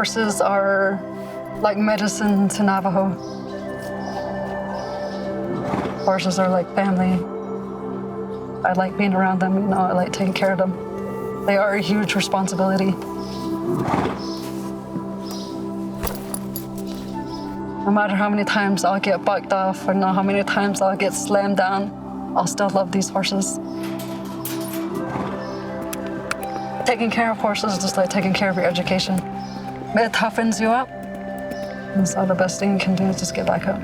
Horses are like medicine to Navajo. Horses are like family. I like being around them, you know, I like taking care of them. They are a huge responsibility. No matter how many times I'll get bucked off or how many times I'll get slammed down, I'll still love these horses. Taking care of horses is just like taking care of your education. It toughens you up. And so the best thing you can do is just get back up.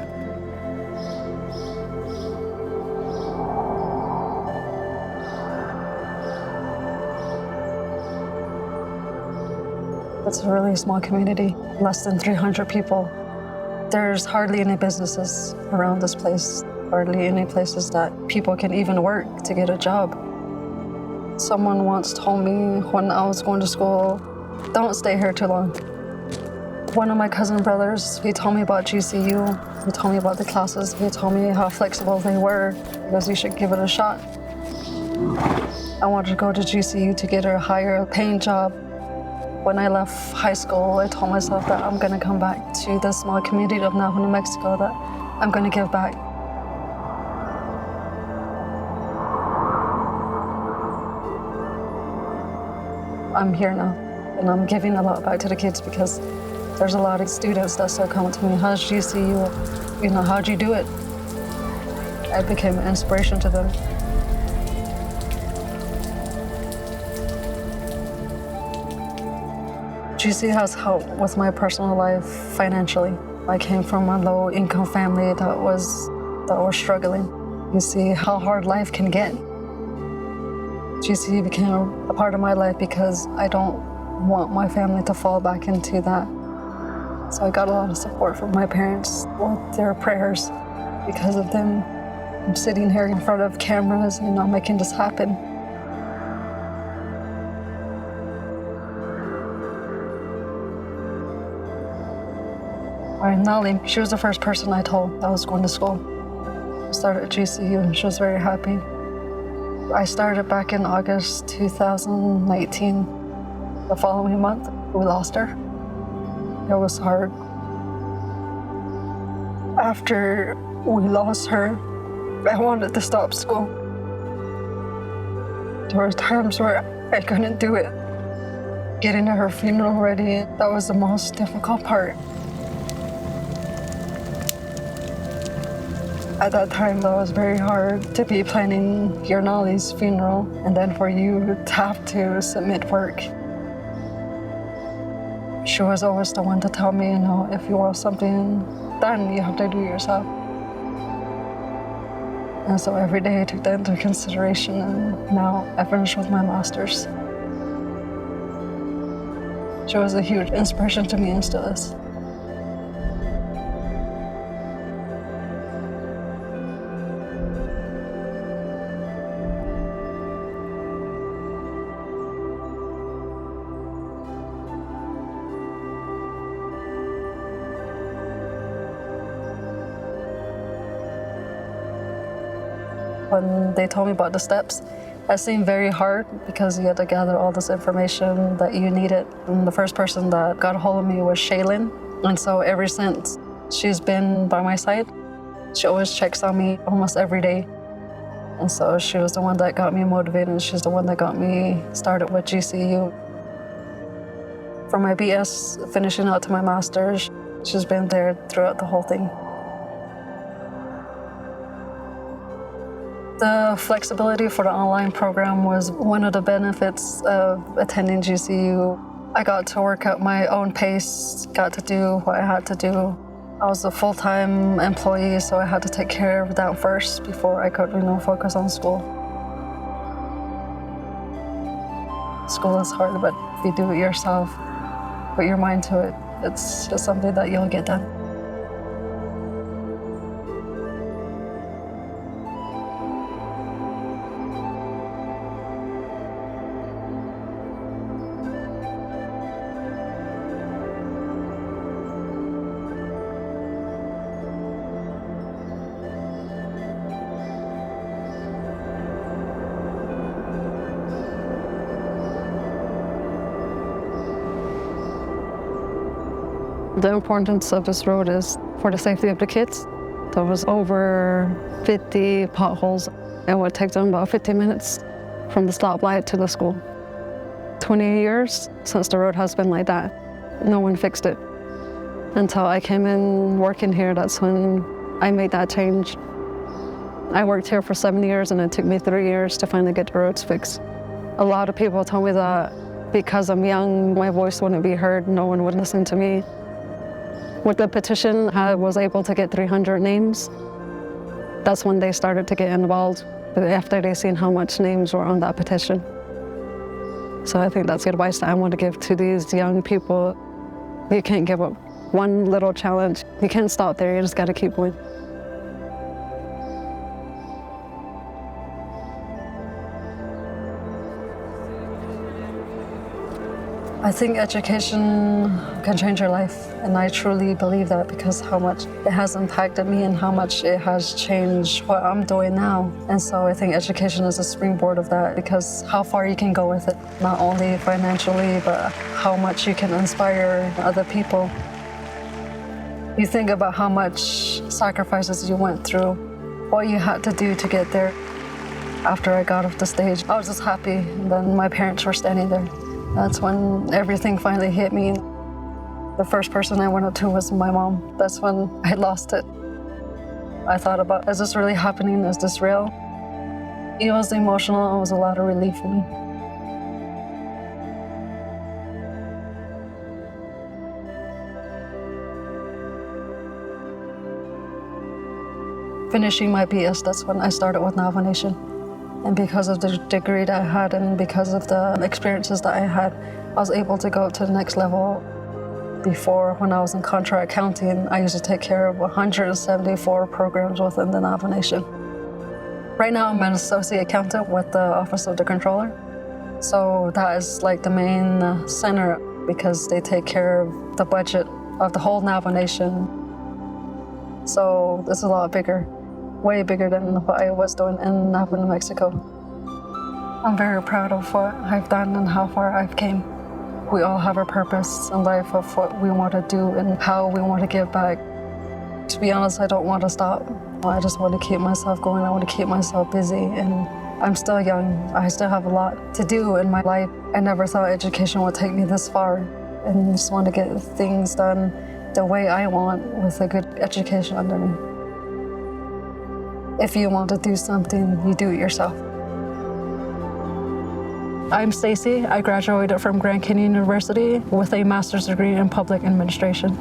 It's a really small community, less than 300 people. There's hardly any businesses around this place, hardly any places that people can even work to get a job. Someone once told me when I was going to school, don't stay here too long. One of my cousin brothers, he told me about GCU. He told me about the classes. He told me how flexible they were because you should give it a shot. I wanted to go to GCU to get a higher paying job. When I left high school, I told myself that I'm gonna come back to the small community of Navajo, New Mexico, that I'm gonna give back. I'm here now, and I'm giving a lot back to the kids because there's a lot of students that still come to me, how's GCU? You know, how'd you do it? I became an inspiration to them. GCU has helped with my personal life financially. I came from a low-income family that was struggling. You see how hard life can get. GCU became a part of my life because I don't want my family to fall back into that. So I got a lot of support from my parents with their prayers. Because of them, I'm sitting here in front of cameras, you know, making this happen. Nali, she was the first person I told that I was going to school. I started at GCU and she was very happy. I started back in August 2019. The following month, we lost her. It was hard. After we lost her, I wanted to stop school. There were times where I couldn't do it. Getting to her funeral ready, that was the most difficult part. At that time, that was very hard to be planning your Nali's funeral and then for you to have to submit work. She was always the one to tell me, you know, if you want something done, you have to do it yourself. And so every day I took that into consideration, and now I finished with my master's. She was a huge inspiration to me and still is. When they told me about the steps, it seemed very hard because you had to gather all this information that you needed. And the first person that got a hold of me was Shaylin. And so ever since, she's been by my side. She always checks on me almost every day. And so she was the one that got me motivated, and she's the one that got me started with GCU. From my BS finishing out to my master's, she's been there throughout the whole thing. The flexibility for the online program was one of the benefits of attending GCU. I got to work at my own pace, got to do what I had to do. I was a full-time employee, so I had to take care of that first before I could, focus on school. School is hard, but if you do it yourself, put your mind to it, it's just something that you'll get done. The importance of this road is for the safety of the kids. There was over 50 potholes. It would take them about 50 minutes from the stoplight to the school. 20 years since the road has been like that. No one fixed it. Until I came in working here, that's when I made that change. I worked here for 7 years and it took me 3 years to finally get the roads fixed. A lot of people told me that because I'm young, my voice wouldn't be heard, no one would listen to me. With the petition, I was able to get 300 names. That's when they started to get involved, after they seen how much names were on that petition. So I think that's the advice that I want to give to these young people. You can't give up one little challenge. You can't stop there, you just got to keep going. I think education can change your life, and I truly believe that because how much it has impacted me and how much it has changed what I'm doing now. And so I think education is a springboard of that, because how far you can go with it, not only financially, but how much you can inspire other people. You think about how much sacrifices you went through, what you had to do to get there. After I got off the stage, I was just happy, and then my parents were standing there. That's when everything finally hit me. The first person I went up to was my mom. That's when I lost it. I thought about, is this really happening? Is this real? It was emotional. It was a lot of relief for me. Finishing my BS, that's when I started with Navajo Nation. And because of the degree that I had and because of the experiences that I had, I was able to go up to the next level. Before, when I was in contract accounting, I used to take care of 174 programs within the Navajo Nation. Right now, I'm an associate accountant with the Office of the Controller. So that is like the main center, because they take care of the budget of the whole Navajo Nation. So it's a lot bigger. Way bigger than what I was doing in Navajo, New Mexico. I'm very proud of what I've done and how far I've came. We all have a purpose in life of what we want to do and how we want to give back. To be honest, I don't want to stop. I just want to keep myself going. I want to keep myself busy, and I'm still young. I still have a lot to do in my life. I never thought education would take me this far, and I just want to get things done the way I want with a good education under me. If you want to do something, you do it yourself. I'm Stacy. I graduated from Grand Canyon University with a master's degree in public administration.